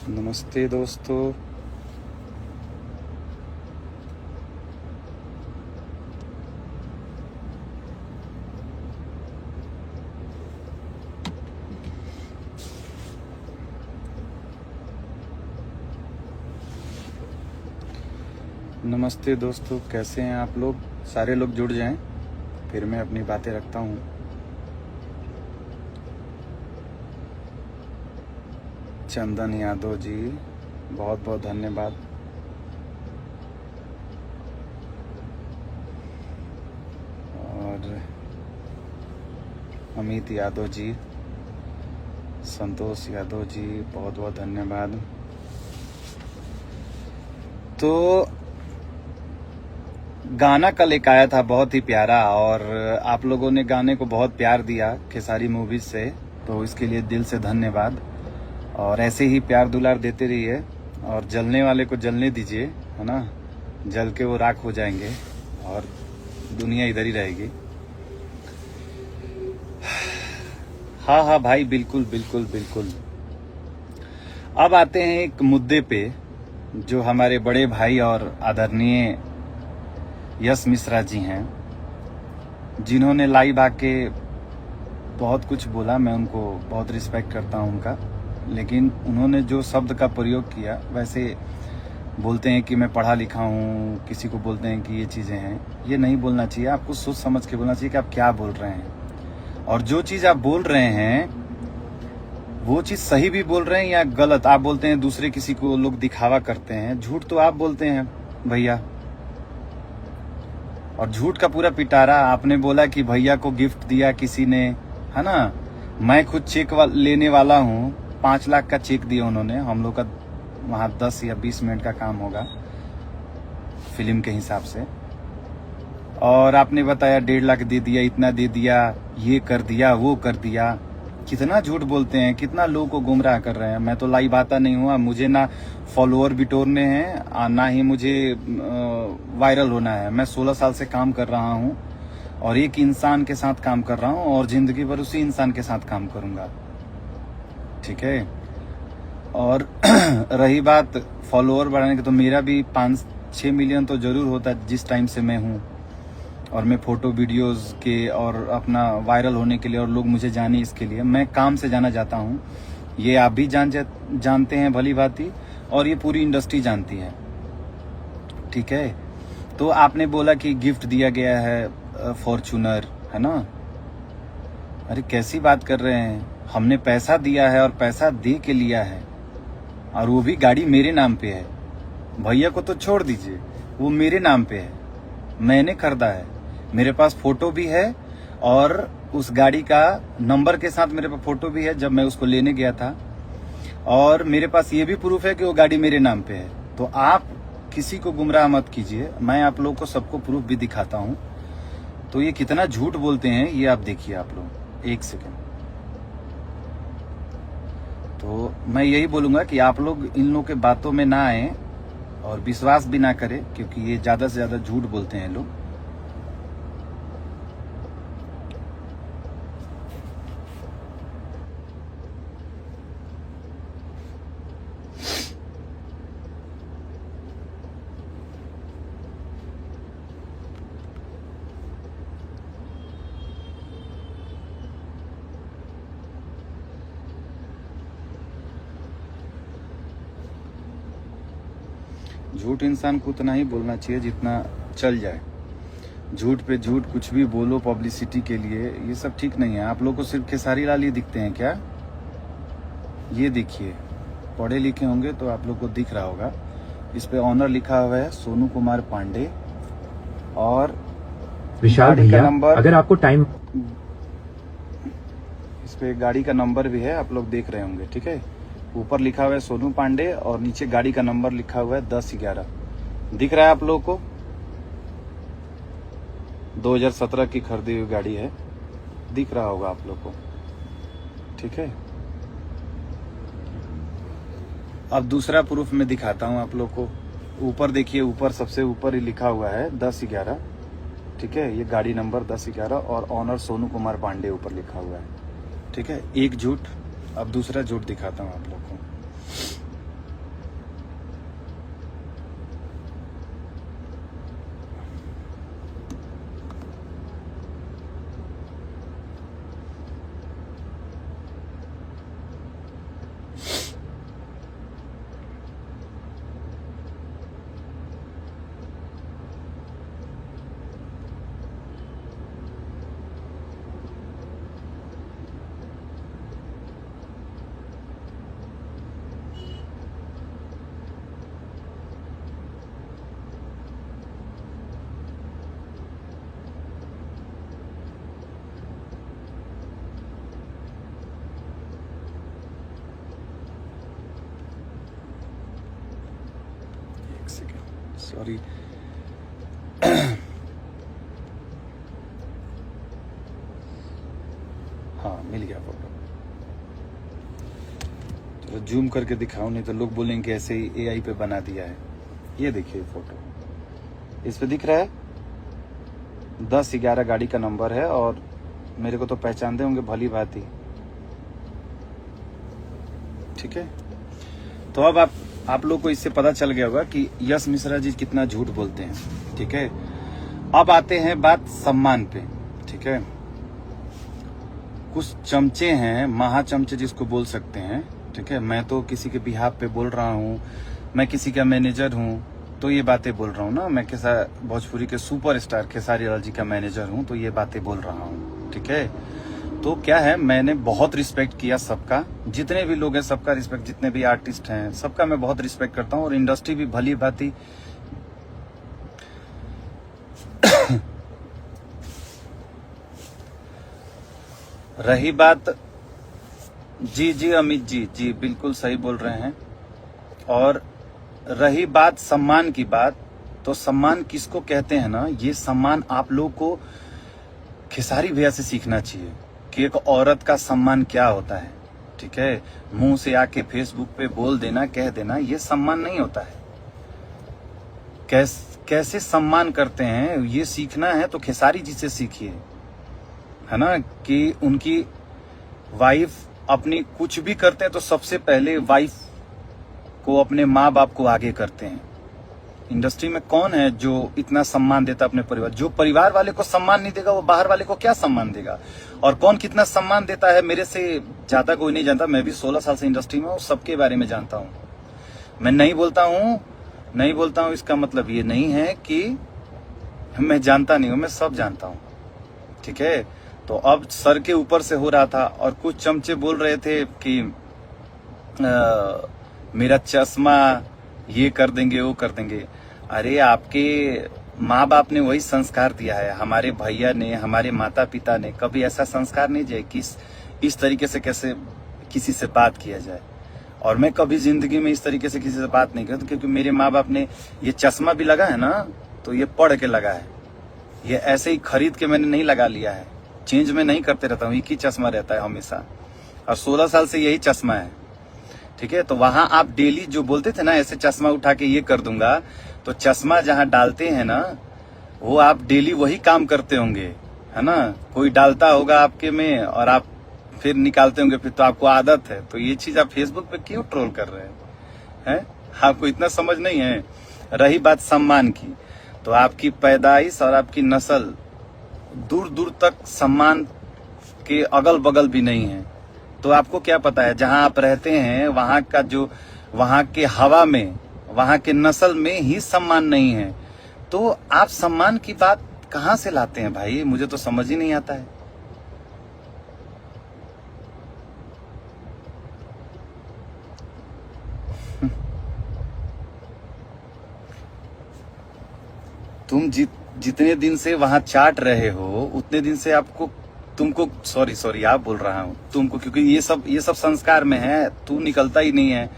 नमस्ते दोस्तों। नमस्ते दोस्तों, कैसे हैं आप लोग? सारे लोग जुड़ जाएं, फिर मैं अपनी बातें रखता हूँ। चंदन यादव जी, बहुत बहुत धन्यवाद। और अमित यादव जी, संतोष यादव जी, बहुत बहुत धन्यवाद। तो गाना कल एक आया था बहुत ही प्यारा, और आप लोगों ने गाने को बहुत प्यार दिया खेसारी मूवीज से, तो इसके लिए दिल से धन्यवाद। और ऐसे ही प्यार दुलार देते रहिए, और जलने वाले को जलने दीजिए, है ना। जल के वो राख हो जाएंगे और दुनिया इधर ही रहेगी। हाँ हाँ भाई, बिल्कुल बिल्कुल बिल्कुल। अब आते हैं एक मुद्दे पे, जो हमारे बड़े भाई और आदरणीय यश मिश्रा जी हैं, जिन्होंने लाइव आके बहुत कुछ बोला। मैं उनको बहुत रिस्पेक्ट करता हूं उनका, लेकिन उन्होंने जो शब्द का प्रयोग किया, वैसे बोलते हैं कि मैं पढ़ा लिखा हूं, किसी को बोलते हैं कि ये चीज़ें हैं, ये नहीं बोलना चाहिए। आपको सोच समझ के बोलना चाहिए कि आप क्या बोल रहे हैं, और जो चीज़ आप बोल रहे हैं वो चीज़ सही भी बोल रहे हैं या गलत। आप बोलते हैं दूसरे किसी को लोग दिखावा करते हैं, झूठ तो आप बोलते हैं भैया, और झूठ का पूरा पिटारा। आपने बोला कि भैया को गिफ्ट दिया किसी ने, है ना। मैं खुद चेक लेने वाला हूँ, 5 लाख का चेक दिया उन्होंने। हम लोग का वहाँ 10 या 20 मिनट का काम होगा फिल्म के हिसाब से, और आपने बताया 1.5 लाख दे दिया, इतना दे दिया, ये कर दिया, वो कर दिया। कितना झूठ बोलते हैं, कितना लोगों को गुमराह कर रहे हैं। मैं तो लाइव आता नहीं हुआ, मुझे ना फॉलोअर बिटोरने हैं, ना ही मुझे वायरल होना है। मैं 16 साल से काम कर रहा हूँ, और एक इंसान के साथ काम कर रहा हूँ, और जिंदगी भर उसी इंसान के साथ काम करूंगा, ठीक है। और रही बात फॉलोअर बढ़ाने की, तो मेरा भी 5-6 मिलियन तो जरूर होता है जिस टाइम से मैं हूँ, और मैं फोटो वीडियोस के और अपना वायरल होने के लिए, और लोग मुझे जाने इसके लिए। मैं काम से जाना जाता हूँ, ये आप भी जानते हैं भली भांति, और ये पूरी इंडस्ट्री जानती है, ठीक है। तो आपने बोला कि गिफ्ट दिया गया है फॉर्च्यूनर, है ना। अरे कैसी बात कर रहे हैं, हमने पैसा दिया है और पैसा दे के लिया है, और वो भी गाड़ी मेरे नाम पे है। भैया को तो छोड़ दीजिए, वो मेरे नाम पे है, मैंने खरीदा है। मेरे पास फोटो भी है, और उस गाड़ी का नंबर के साथ मेरे पास फोटो भी है जब मैं उसको लेने गया था, और मेरे पास ये भी प्रूफ है कि वो गाड़ी मेरे नाम पे है। तो आप किसी को गुमराह मत कीजिए, मैं आप लोग को सबको प्रूफ भी दिखाता हूँ। तो ये कितना झूठ बोलते हैं, ये आप देखिए आप लोग, एक सेकेंड। तो मैं यही बोलूंगा कि आप लोग इन लोगों के बातों में ना आए, और विश्वास भी ना करें, क्योंकि ये ज्यादा से ज्यादा झूठ बोलते हैं लोग। झूठ इंसान को उतना ही बोलना चाहिए जितना चल जाए। झूठ पे झूठ कुछ भी बोलो पब्लिसिटी के लिए, ये सब ठीक नहीं है। आप लोग को सिर्फ खेसारी लाल ही दिखते हैं क्या? ये देखिए, पढ़े लिखे होंगे तो आप लोग को दिख रहा होगा, इस पे ऑनर लिखा हुआ है सोनू कुमार पांडे, और विशाल भैया, अगर आपको टाइम, इस पे गाड़ी का नंबर भी है, आप लोग देख रहे होंगे, ठीक है। ऊपर लिखा हुआ है सोनू पांडे, और नीचे गाड़ी का नंबर लिखा हुआ है 1011। दिख रहा है आप लोगों को? 2017 की खरीदी हुई गाड़ी है, दिख रहा होगा आप लोग को, ठीक है। अब दूसरा प्रूफ मैं दिखाता हूं आप लोग को। ऊपर देखिए, ऊपर सबसे ऊपर ही लिखा हुआ है 1011, ठीक है। ये गाड़ी नंबर 1011, और ऑनर सोनू कुमार पांडे ऊपर लिखा हुआ है, ठीक है। एक झूठ। अब दूसरा झूठ दिखाता हूं आप लोग को। सॉरी। हाँ मिल गया फोटो। चलो जूम करके दिखाऊं, नहीं तो लोग बोलेंगे कि ऐसे ही एआई पे बना दिया है। ये देखिए फोटो, इस पे दिख रहा है 10-11 गाड़ी का नंबर है, और मेरे को तो पहचानते होंगे भली भांति। ठीक है, तो अब आप लोग को इससे पता चल गया होगा कि यश मिश्रा जी कितना झूठ बोलते हैं। ठीक है, अब आते हैं बात सम्मान पे। ठीक है, कुछ चमचे हैं, महाचमचे जिसको बोल सकते हैं। ठीक है, मैं तो किसी के बिहाफ पे बोल रहा हूँ, मैं किसी का मैनेजर हूँ तो ये बातें बोल रहा हूँ ना। मैं भोजपुरी के सुपरस्टार खेसारी लाल जी का मैनेजर हूँ तो ये बातें बोल रहा हूँ। ठीक है, तो क्या है, मैंने बहुत रिस्पेक्ट किया सबका, जितने भी लोग हैं सबका रिस्पेक्ट, जितने भी आर्टिस्ट हैं सबका मैं बहुत रिस्पेक्ट करता हूँ, और इंडस्ट्री भी भली भांति रही बात, जी अमित जी बिल्कुल सही बोल रहे हैं। और रही बात सम्मान की बात, तो सम्मान किसको कहते हैं ना, ये सम्मान आप लोग को खेसारी भैया से सीखना चाहिए कि एक औरत का सम्मान क्या होता है। ठीक है, मुंह से आके फेसबुक पे बोल देना, कह देना, ये सम्मान नहीं होता है। कैसे सम्मान करते हैं ये सीखना है तो खेसारी जी से सीखिए, है ना। कि उनकी वाइफ अपनी कुछ भी करते हैं तो सबसे पहले वाइफ को, अपने माँ बाप को आगे करते हैं। इंडस्ट्री में कौन है जो इतना सम्मान देता अपने परिवार? जो परिवार वाले को सम्मान नहीं देगा वो बाहर वाले को क्या सम्मान देगा? और कौन कितना सम्मान देता है मेरे से ज्यादा कोई नहीं जानता। मैं भी 16 साल से इंडस्ट्री में हूँ, सबके बारे में जानता हूँ। मैं नहीं बोलता हूँ इसका मतलब ये नहीं है कि मैं जानता नहीं हूँ, मैं सब जानता हूँ। ठीक है, तो अब सर के ऊपर से हो रहा था और कुछ चमचे बोल रहे थे कि मेरा चश्मा ये कर देंगे वो कर देंगे। अरे आपके माँ बाप ने वही संस्कार दिया है, हमारे भैया ने, हमारे माता पिता ने कभी ऐसा संस्कार नहीं दिया कि इस तरीके से कैसे किसी से बात किया जाए। और मैं कभी जिंदगी में इस तरीके से किसी से बात नहीं करता, क्योंकि मेरे माँ बाप ने, ये चश्मा भी लगा है ना तो ये पढ़ के लगा है, ये ऐसे ही खरीद के मैंने नहीं लगा लिया है, चेंज में नहीं करते रहता हूँ, एक ही चश्मा रहता है हमेशा, और 16 साल से यही चश्मा है। ठीक है, तो वहां आप डेली जो बोलते थे ना ऐसे चश्मा उठा के ये कर दूंगा, तो चश्मा जहां डालते हैं ना वो आप डेली वही काम करते होंगे, है ना। कोई डालता होगा आपके में और आप फिर निकालते होंगे, फिर तो आपको आदत है। तो ये चीज आप फेसबुक पे क्यों ट्रोल कर रहे हैं? आपको इतना समझ नहीं है। रही बात सम्मान की, तो आपकी पैदाइश और आपकी नस्ल दूर दूर तक सम्मान के अगल बगल भी नहीं है। तो आपको क्या पता है, जहां आप रहते हैं वहां का जो, वहां के हवा में, वहां के नस्ल में ही सम्मान नहीं है। तो आप सम्मान की बात कहां से लाते हैं भाई? मुझे तो समझ ही नहीं आता है। तुम जितने दिन से वहां चाट रहे हो उतने दिन से आपको, तुमको, सॉरी आप बोल रहा हूं तुमको, क्योंकि ये सब संस्कार में है, तू निकलता ही नहीं है।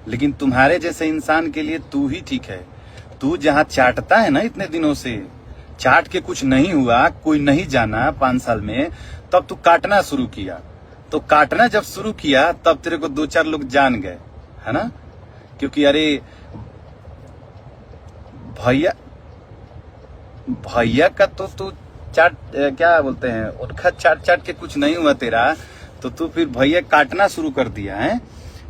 लेकिन तुम्हारे जैसे इंसान के लिए तू ही ठीक है। तू जहां चाटता है ना इतने दिनों से, चाट के कुछ नहीं हुआ, कोई नहीं जाना 5 साल में, तब तू काटना शुरू किया। तो काटना जब शुरू किया तब तेरे को 2-4 लोग जान गए, है ना। क्योंकि अरे भैया का तो तू चाट, क्या बोलते हैं, उनका चाट के कुछ नहीं हुआ तेरा, तो तू फिर भैया काटना शुरू कर दिया है।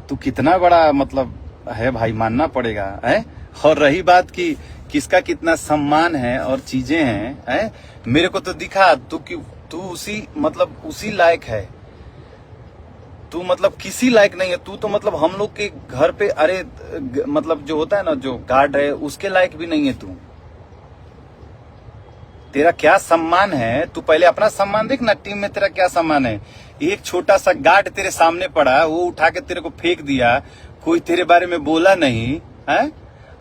तू कितना बड़ा मतलब है भाई, मानना पड़ेगा है। और रही बात कि किसका कितना सम्मान है और चीजें हैं, मेरे को तो दिखा तू उसी लायक है। तू मतलब किसी लायक नहीं है। तू तो मतलब हम लोग के घर पे, अरे मतलब जो होता है ना, जो गार्ड है उसके लायक भी नहीं है तू। तेरा क्या सम्मान है, तू पहले अपना सम्मान देख ना। टीम में तेरा क्या सम्मान है? एक छोटा सा गार्ड तेरे सामने पड़ा, वो उठा के तेरे को फेंक दिया, कोई तेरे बारे में बोला नहीं है।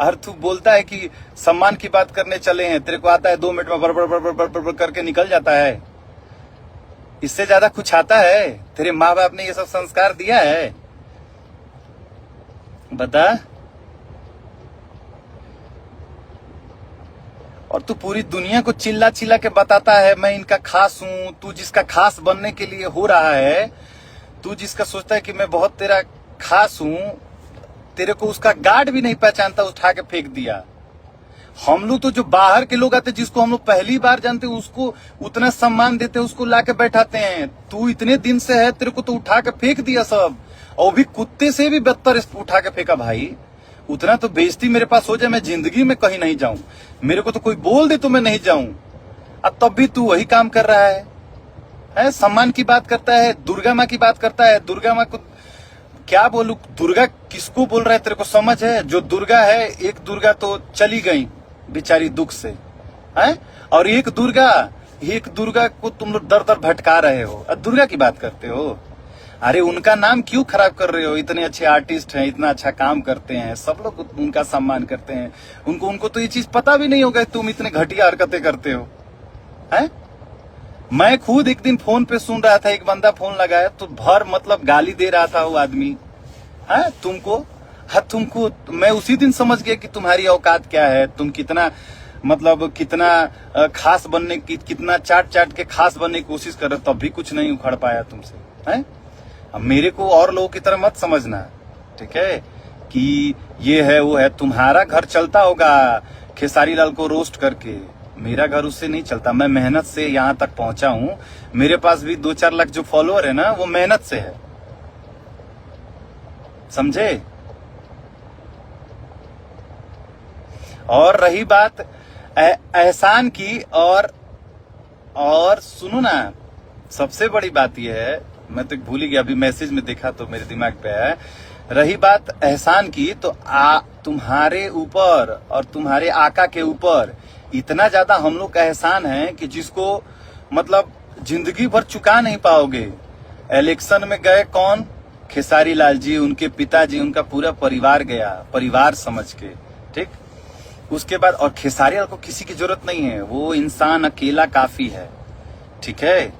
और तू बोलता है कि सम्मान की बात करने चले हैं, तेरे को आता है 2 मिनट में बड़ करके निकल जाता है। इससे ज्यादा कुछ आता है? तेरे माँ बाप ने ये सब संस्कार दिया है? बता। और तू पूरी दुनिया को चिल्ला चिल्ला के बताता है मैं इनका खास हूं। तू जिसका खास बनने के लिए हो रहा है, तू जिसका सोचता है कि मैं बहुत तेरा खास हूं, तेरे को उसका गार्ड भी नहीं पहचानता, उठा के फेंक दिया। हम लोग तो जो बाहर के लोग आते जिसको हम लोग पहली बार जानते उसको उतना सम्मान देते, उसको लाके बैठाते हैं। तू इतने दिन से है, तेरे को तो उठा के फेंक दिया सब, और भी कुत्ते से भी बदतर उठा के फेंका। भाई उतना तो बेइज्जती मेरे पास हो जाए, मैं जिंदगी में कहीं नहीं जाऊं। मेरे को तो कोई बोल दे तो मैं नहीं जाऊं, अब तब भी तू वही काम कर रहा है? सम्मान की बात करता है, दुर्गा माँ की बात करता है। दुर्गा माँ को क्या बोलूं, दुर्गा किसको बोल रहा है तेरे को समझ है? जो दुर्गा है, एक दुर्गा तो चली गई बेचारी दुख से, है, और एक दुर्गा को तुम लोग दर दर भटका रहे हो, और दुर्गा की बात करते हो। अरे उनका नाम क्यों खराब कर रहे हो? इतने अच्छे आर्टिस्ट हैं, इतना अच्छा काम करते हैं, सब लोग उनका सम्मान करते हैं। उनको तो ये चीज पता भी नहीं होगा तुम इतने घटिया हरकतें करते हो, हैं? मैं खुद एक दिन फोन पे सुन रहा था, एक बंदा फोन लगाया तो भर मतलब गाली दे रहा था वो आदमी, है तुमको। हाँ, तुमको मैं उसी दिन समझ गया कि तुम्हारी औकात क्या है। तुम कितना मतलब कितना खास बनने की, कितना चाट चाट के खास बनने की कोशिश कर रहे हो, तब भी कुछ नहीं उखड़ पाया तुमसे, है? अब मेरे को और लोगों की तरह मत समझना, ठीक है, कि ये है वो है। तुम्हारा घर चलता होगा खेसारी लाल को रोस्ट करके, मेरा घर उससे नहीं चलता। मैं मेहनत से यहाँ तक पहुंचा हूँ। मेरे पास भी 2-4 लाख जो फॉलोअर है ना, वो मेहनत से है, समझे? और रही बात एहसान की, और सुनो ना, सबसे बड़ी बात यह है, मैं तो भूल ही गया, अभी मैसेज में देखा तो मेरे दिमाग पे है। रही बात एहसान की, तो तुम्हारे ऊपर और तुम्हारे आका के ऊपर इतना ज्यादा हम लोग का एहसान है कि जिसको मतलब जिंदगी भर चुका नहीं पाओगे। इलेक्शन में गए कौन? खेसारी लाल जी, उनके पिताजी, उनका पूरा परिवार गया, परिवार समझ के, ठीक। उसके बाद और खेसारी लाल को किसी की जरूरत नहीं है, वो इंसान अकेला काफी है, ठीक है।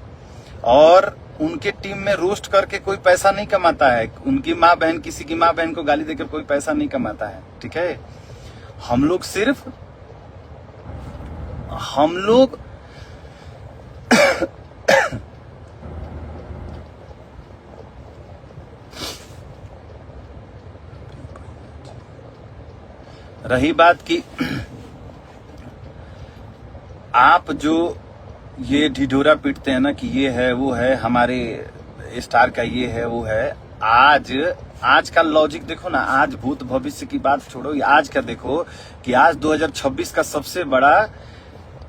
और उनके टीम में रोस्ट करके कोई पैसा नहीं कमाता है। उनकी माँ बहन, किसी की माँ बहन को गाली देकर कोई पैसा नहीं कमाता है, ठीक है। हम लोग रही बात की आप जो ये ढिढोरा पीटते हैं ना कि ये है वो है, हमारे स्टार का ये है वो है। आज का लॉजिक देखो ना, आज भूत भविष्य की बात छोड़ो, आज का देखो कि आज 2026 का सबसे बड़ा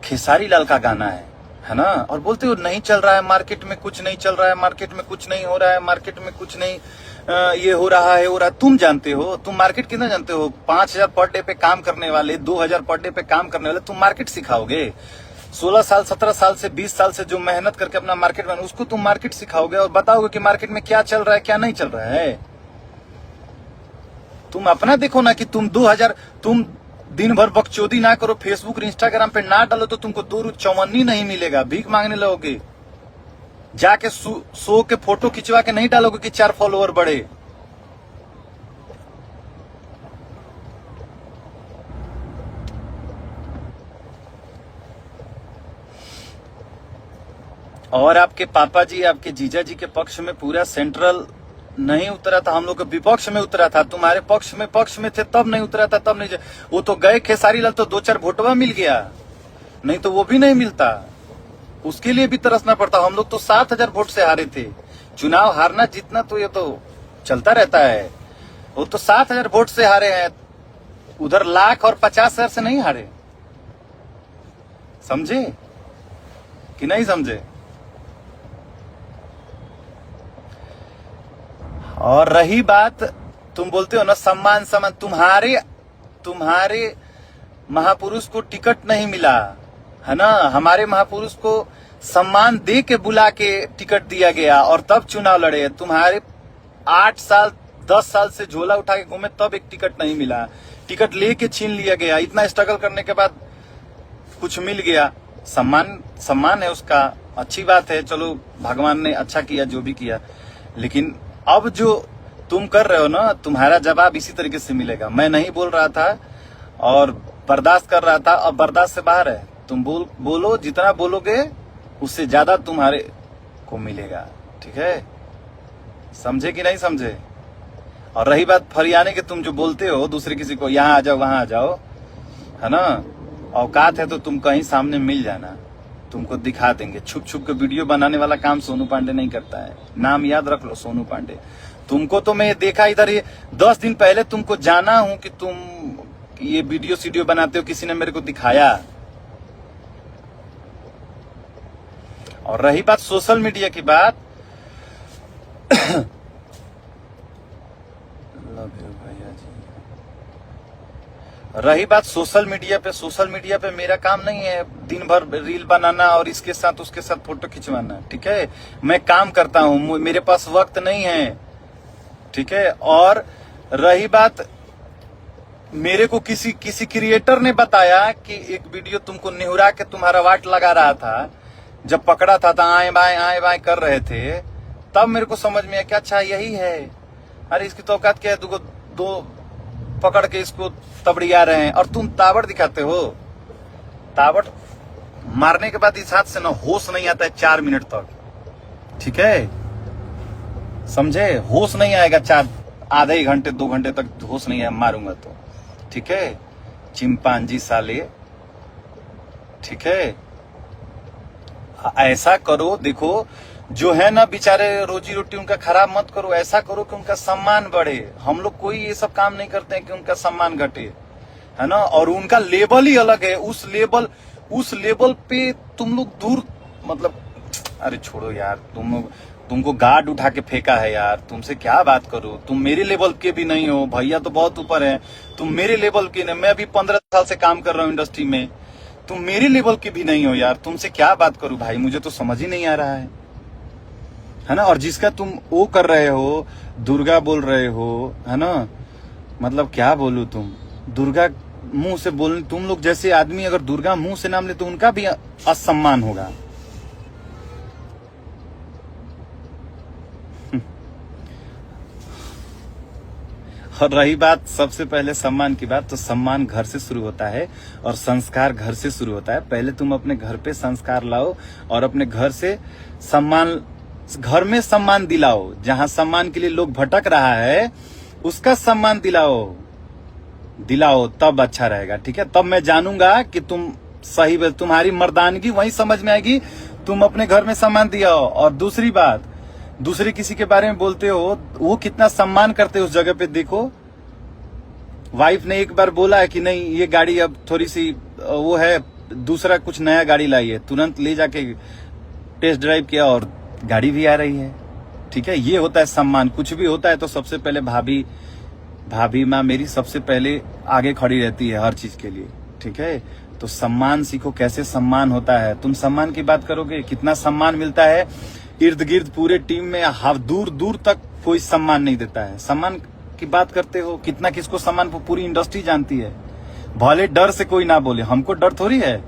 खेसारी लाल का गाना है ना। और बोलते हो नहीं चल रहा है मार्केट में, कुछ नहीं चल रहा है मार्केट में, कुछ नहीं हो रहा है मार्केट में, कुछ नहीं ये हो रहा है। तुम जानते हो, तुम मार्केट कितना जानते हो? 5,000 पर डे पे काम करने वाले, 2,000 पर डे पे काम करने वाले तुम मार्केट सिखाओगे? 16 साल 17 साल से 20 साल से जो मेहनत करके अपना मार्केट बना, उसको तुम मार्केट सिखाओगे और बताओगे कि मार्केट में क्या चल रहा है क्या नहीं चल रहा है? तुम अपना देखो ना कि तुम दिन भर बकचोदी ना करो, फेसबुक इंस्टाग्राम पे ना डालो तो तुमको 2 रुपये चौवन्नी नहीं मिलेगा, भीख मांगने लगोगे। जाके सो के फोटो खिंचवा के नहीं डालोगे कि 4 फॉलोअर बढ़े। और आपके पापा जी, आपके जीजा जी के पक्ष में पूरा सेंट्रल नहीं उतरा था, हम लोग के विपक्ष में उतरा था। तुम्हारे पक्ष में थे तब नहीं उतरा था, तब नहीं। वो तो गए खेसारी लाल तो 2-4 वोटवा मिल गया, नहीं तो वो भी नहीं मिलता, उसके लिए भी तरसना पड़ता। हम लोग तो 7,000 वोट से हारे थे। चुनाव हारना जीतना तो ये तो चलता रहता है। वो तो 7,000 वोट से हारे हैं, उधर लाख और 50,000 से नहीं हारे। समझे कि नहीं समझे? और रही बात, तुम बोलते हो ना सम्मान, तुम्हारे महापुरुष को टिकट नहीं मिला है ना। हमारे महापुरुष को सम्मान दे के बुला के टिकट दिया गया और तब चुनाव लड़े। तुम्हारे 8 साल 10 साल से झोला उठा के घूमे, तब एक टिकट नहीं मिला, टिकट लेके छीन लिया गया। इतना स्ट्रगल करने के बाद कुछ मिल गया, सम्मान है उसका, अच्छी बात है। चलो भगवान ने अच्छा किया जो भी किया, लेकिन अब जो तुम कर रहे हो ना, तुम्हारा जवाब इसी तरीके से मिलेगा। मैं नहीं बोल रहा था और बर्दाश्त कर रहा था, अब बर्दाश्त से बाहर है। तुम बोलो, जितना बोलोगे उससे ज्यादा तुम्हारे को मिलेगा, ठीक है? समझे कि नहीं समझे? और रही बात फरियाने के, तुम जो बोलते हो दूसरे किसी को, यहाँ आ जाओ वहां आ जाओ, है ना, औकात है तो तुम कहीं सामने मिल जाना, तुमको दिखा देंगे। छुप छुप के वीडियो बनाने वाला काम सोनू पांडे नहीं करता है, नाम याद रख लो, सोनू पांडे। तुमको तो मैं देखा इधर, ये 10 दिन पहले तुमको जाना हूं कि तुम ये वीडियो बनाते हो, किसी ने मेरे को दिखाया। और रही बात सोशल मीडिया की बात, भैया जी, रही बात सोशल मीडिया पे मेरा काम नहीं है दिन भर रील बनाना और इसके साथ उसके साथ फोटो खिंचवाना, ठीक है? मैं काम करता हूं, मेरे पास वक्त नहीं है, ठीक है? और रही बात, मेरे को किसी क्रिएटर ने बताया कि एक वीडियो तुमको निहुरा के तुम्हारा वाट लगा रहा था, जब पकड़ा था तो आए बाएं कर रहे थे, तब मेरे को समझ में आया कि अच्छा यही है। अरे इसकी तो औकात क्या है, दो पकड़ के इसको तबड़िया रहे हैं और तुम ताबड़ दिखाते हो। ताबड़ मारने के बाद इस हाथ से ना होश नहीं आता है 4 मिनट तक, ठीक है? समझे? होश नहीं आएगा, आधे घंटे 2 घंटे तक होश नहीं है, मारूंगा तो, ठीक है? चिंपांजी साले, ठीक है? ऐसा करो, देखो जो है ना बेचारे रोजी रोटी उनका खराब मत करो, ऐसा करो कि उनका सम्मान बढ़े। हम लोग कोई ये सब काम नहीं करते हैं कि उनका सम्मान घटे, है ना? और उनका लेवल ही अलग है, उस लेवल पे तुम लोग दूर, मतलब अरे छोड़ो यार, तुमको गार्ड उठा के फेंका है यार, तुमसे क्या बात करूं? तुम मेरे लेवल के भी नहीं हो, भैया तो बहुत ऊपर है, तुम मेरे लेवल के नहीं। मैं अभी 15 साल से काम कर रहा हूं इंडस्ट्री में, तुम मेरे लेवल के भी नहीं हो यार, तुमसे क्या बात करूं भाई? मुझे तो समझ ही नहीं आ रहा है ना? और जिसका तुम वो कर रहे हो, दुर्गा बोल रहे हो, है ना, मतलब क्या बोलूं, तुम दुर्गा मुंह से बोल, तुम लोग जैसे आदमी अगर दुर्गा मुंह से नाम ले तो उनका भी असम्मान होगा। और रही बात सबसे पहले सम्मान की बात, तो सम्मान घर से शुरू होता है और संस्कार घर से शुरू होता है। पहले तुम अपने घर पे संस्कार लाओ और अपने घर से सम्मान, घर में सम्मान दिलाओ। जहां सम्मान के लिए लोग भटक रहा है उसका सम्मान दिलाओ, तब अच्छा रहेगा, ठीक है? तब मैं जानूंगा कि तुम सही, तुम्हारी मर्दानगी वहीं समझ में आएगी, तुम अपने घर में सम्मान दिलाओ। और दूसरी बात, दूसरे किसी के बारे में बोलते हो, वो कितना सम्मान करते हो उस जगह पे देखो। वाइफ ने एक बार बोला है कि नहीं ये गाड़ी अब थोड़ी सी वो है, दूसरा कुछ नया गाड़ी लाई है, तुरंत ले जाके टेस्ट ड्राइव किया और गाड़ी भी आ रही है, ठीक है? ये होता है सम्मान। कुछ भी होता है तो सबसे पहले भाभी माँ मेरी सबसे पहले आगे खड़ी रहती है हर चीज के लिए, ठीक है? तो सम्मान सीखो, कैसे सम्मान होता है। तुम सम्मान की बात करोगे, कितना सम्मान मिलता है इर्द गिर्द पूरे टीम में, दूर दूर तक कोई सम्मान नहीं देता है। सम्मान की बात करते हो, कितना किसको सम्मान पूरी इंडस्ट्री जानती है। भले डर से कोई ना बोले, हमको डर थोड़ी है,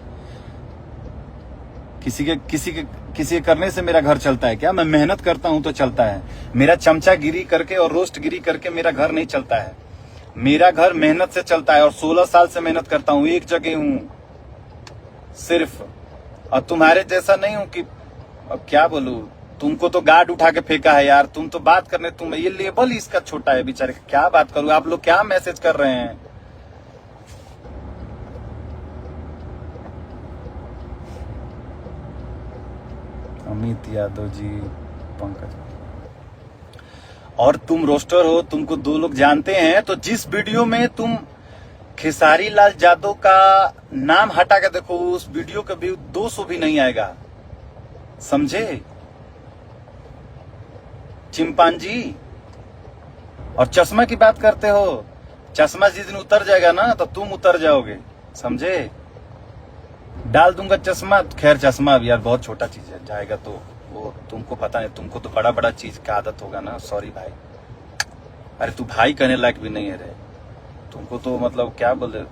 किसी के करने से मेरा घर चलता है क्या? मैं मेहनत करता हूं तो चलता है। मेरा चमचागिरी करके और रोस्टगिरी करके मेरा घर नहीं चलता है, मेरा घर मेहनत से चलता है। और 16 साल से मेहनत करता हूं, एक जगह हूं सिर्फ, और तुम्हारे जैसा नहीं हूं कि अब क्या बोलूं, तुमको तो गार्ड उठा के फेंका है यार। तुम तो बात करने, तुम ये लेवल इसका छोटा है बेचारे, क्या बात करूं? आप लोग क्या मैसेज कर रहे हैं? अमित यादव जी, पंकज, और तुम रोस्टर हो, तुमको 2 लोग जानते हैं। तो जिस वीडियो में तुम खेसारी लाल यादव का नाम हटा के देखो, उस वीडियो का व्यू 200 भी नहीं आएगा, समझे? चिंपांजी। और चश्मा की बात करते हो, चश्मा जिस दिन उतर जाएगा ना तो तुम उतर जाओगे, समझे? डाल दूंगा चश्मा, खैर चश्मा अब यार बहुत छोटा चीज है, जाएगा तो वो तुमको पता नहीं, तुमको तो बड़ा बड़ा चीज का आदत होगा ना। सॉरी भाई, अरे तू भाई कहने लायक भी नहीं है रे, तुमको तो मतलब क्या बोले,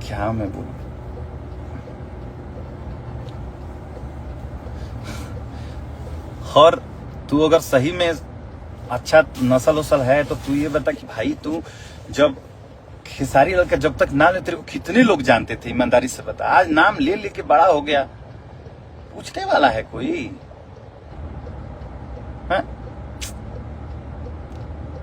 क्या मैं बोलूं। और तू अगर सही में अच्छा नस्ल उसल है तो तू ये बता कि भाई तू जब खेसारी लाल का जब तक नाम ले तेरे को कितने लोग जानते थे, ईमानदारी से बता। आज नाम ले लेके बड़ा हो गया, पूछने वाला है कोई? हाँ?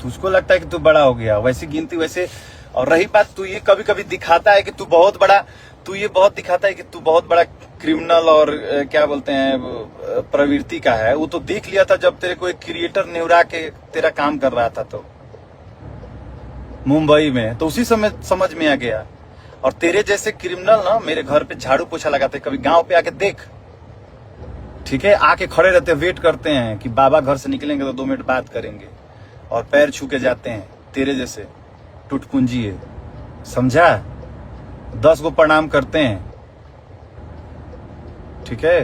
तुझको लगता है कि तू बड़ा हो गया, वैसी गिनती वैसे। और रही बात, तू ये कभी कभी दिखाता है कि तू बहुत बड़ा, तू ये बहुत दिखाता है कि तू बहुत बड़ा क्रिमिनल और क्या बोलते हैं प्रवृत्ति का है। वो तो देख लिया था जब तेरे को एक क्रिएटर नेवरा के तेरा काम कर रहा था तो मुंबई में, तो उसी समय समझ में आ गया। और तेरे जैसे क्रिमिनल ना मेरे घर पे झाड़ू पोछा लगाते, कभी गांव पे आके देख, ठीक है, आके खड़े रहते, वेट करते हैं कि बाबा घर से निकलेंगे तो 2 मिनट बात करेंगे, और पैर छू के जाते हैं। तेरे जैसे टुटपुंजी है, समझा? 10 को प्रणाम करते हैं, ठीक है।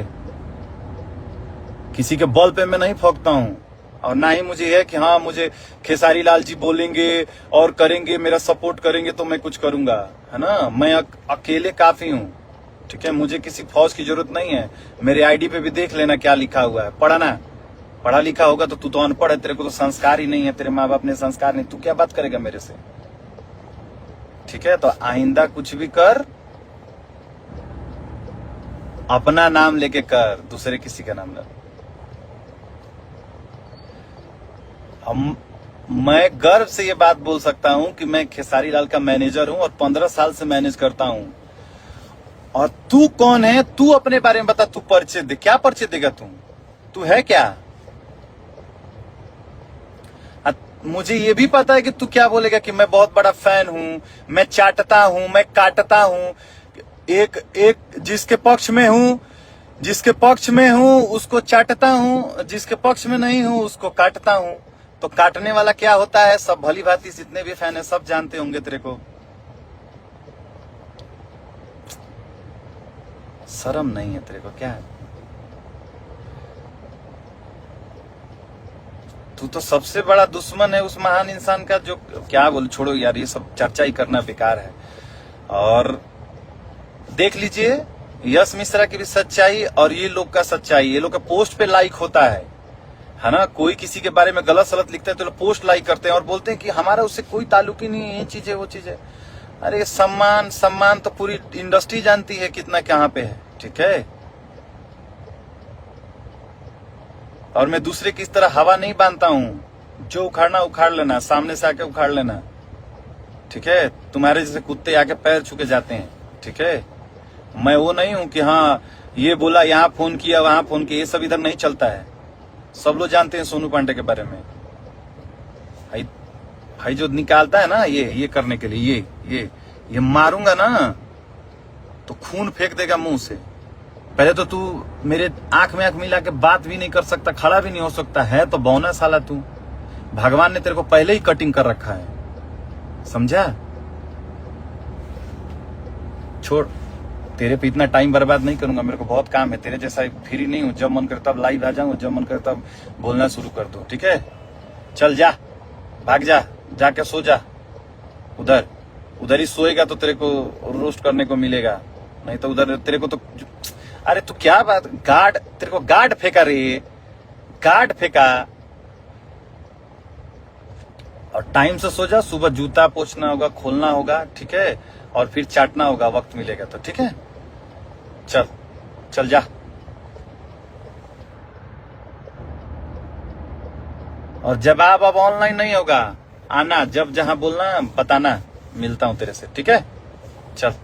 किसी के बल पे मैं नहीं फोकता हूं, और ना ही मुझे है कि हाँ मुझे खेसारी लाल जी बोलेंगे और करेंगे, मेरा सपोर्ट करेंगे तो मैं कुछ करूंगा, है ना। मैं अकेले काफी हूं, ठीक है। मुझे किसी फौज की जरूरत नहीं है। मेरे आईडी पे भी देख लेना क्या लिखा हुआ है, पढ़ना। पढ़ा लिखा होगा तो तू तो अनपढ़ है, तेरे को तो संस्कार ही नहीं है, तेरे माँ बाप ने संस्कार नहीं, तू क्या बात करेगा मेरे से, ठीक है। तो आइंदा कुछ भी कर, अपना नाम लेके कर, दूसरे किसी का नाम ना। मैं गर्व से ये बात बोल सकता हूं कि मैं खेसारी लाल का मैनेजर हूं और 15 साल से मैनेज करता हूं। और तू कौन है? तू अपने बारे में बता, तू परिचय दे। क्या परिचय देगा तू है क्या? मुझे ये भी पता है कि तू क्या बोलेगा कि मैं बहुत बड़ा फैन हूं, मैं चाटता हूं, मैं काटता हूं। एक जिसके पक्ष में हूं उसको चाटता हूं, जिसके पक्ष में नहीं हूं उसको काटता हूं। तो काटने वाला क्या होता है, सब भली भांति जितने भी फैन है सब जानते होंगे तेरे को। शर्म नहीं है तेरे को क्या है? तू तो सबसे बड़ा दुश्मन है उस महान इंसान का जो, क्या बोल, छोड़ो यार, ये सब चर्चा ही करना बेकार है। और देख लीजिए यश मिश्रा की भी सच्चाई और ये लोग का सच्चाई। ये लोग का पोस्ट पे लाइक होता है ना। कोई किसी के बारे में गलत सलत लिखते हैं तो लोग पोस्ट लाइक करते हैं और बोलते हैं कि हमारा उससे कोई ताल्लुक ही नहीं है, ये चीज है वो चीज है। अरे सम्मान तो पूरी इंडस्ट्री जानती है कितना कहाँ पे है, ठीक है। और मैं दूसरे की इस तरह हवा नहीं बांधता हूं। जो उखाड़ना उखाड़ लेना, सामने से आके उखाड़ लेना, ठीक है। तुम्हारे जैसे कुत्ते आके पैर छू के जाते हैं, ठीक है। मैं वो नहीं हूं कि हाँ ये बोला, यहाँ फोन किया, वहां फोन किया, ये सब इधर नहीं चलता है। सब लोग जानते हैं सोनू पांडे के बारे में। भाई जो निकालता है ना ये करने के लिए, ये मारूंगा ना तो खून फेंक देगा मुंह से। पहले तो तू मेरे आंख में आंख मिला के बात भी नहीं कर सकता, खड़ा भी नहीं हो सकता है तो बौना साला तू। भगवान ने तेरे को पहले ही कटिंग कर रखा है, समझा। छोड़, तेरे पे इतना टाइम बर्बाद नहीं करूंगा, मेरे को बहुत काम है। तेरे जैसा फ्री नहीं हूं, जब मन करता तब लाइव आ जाऊंगा, जब मन करता तब बोलना शुरू कर दूं, ठीक है। चल जा, भाग जा, जाके सो जा। उधर ही सोएगा तो तेरे को रोस्ट करने को मिलेगा, नहीं तो उधर तेरे को तो। अरे तू क्या बात, तेरे को गार्ड फेंका रे, गार्ड फेंका। और टाइम से सो जा, सुबह जूता पोंछना होगा, खोलना होगा, ठीक है, और फिर चाटना होगा, वक्त मिलेगा तो, ठीक है। चल जा। और जवाब अब ऑनलाइन नहीं होगा, आना, जब जहां बोलना बताना, मिलता हूं तेरे से, ठीक है। चल।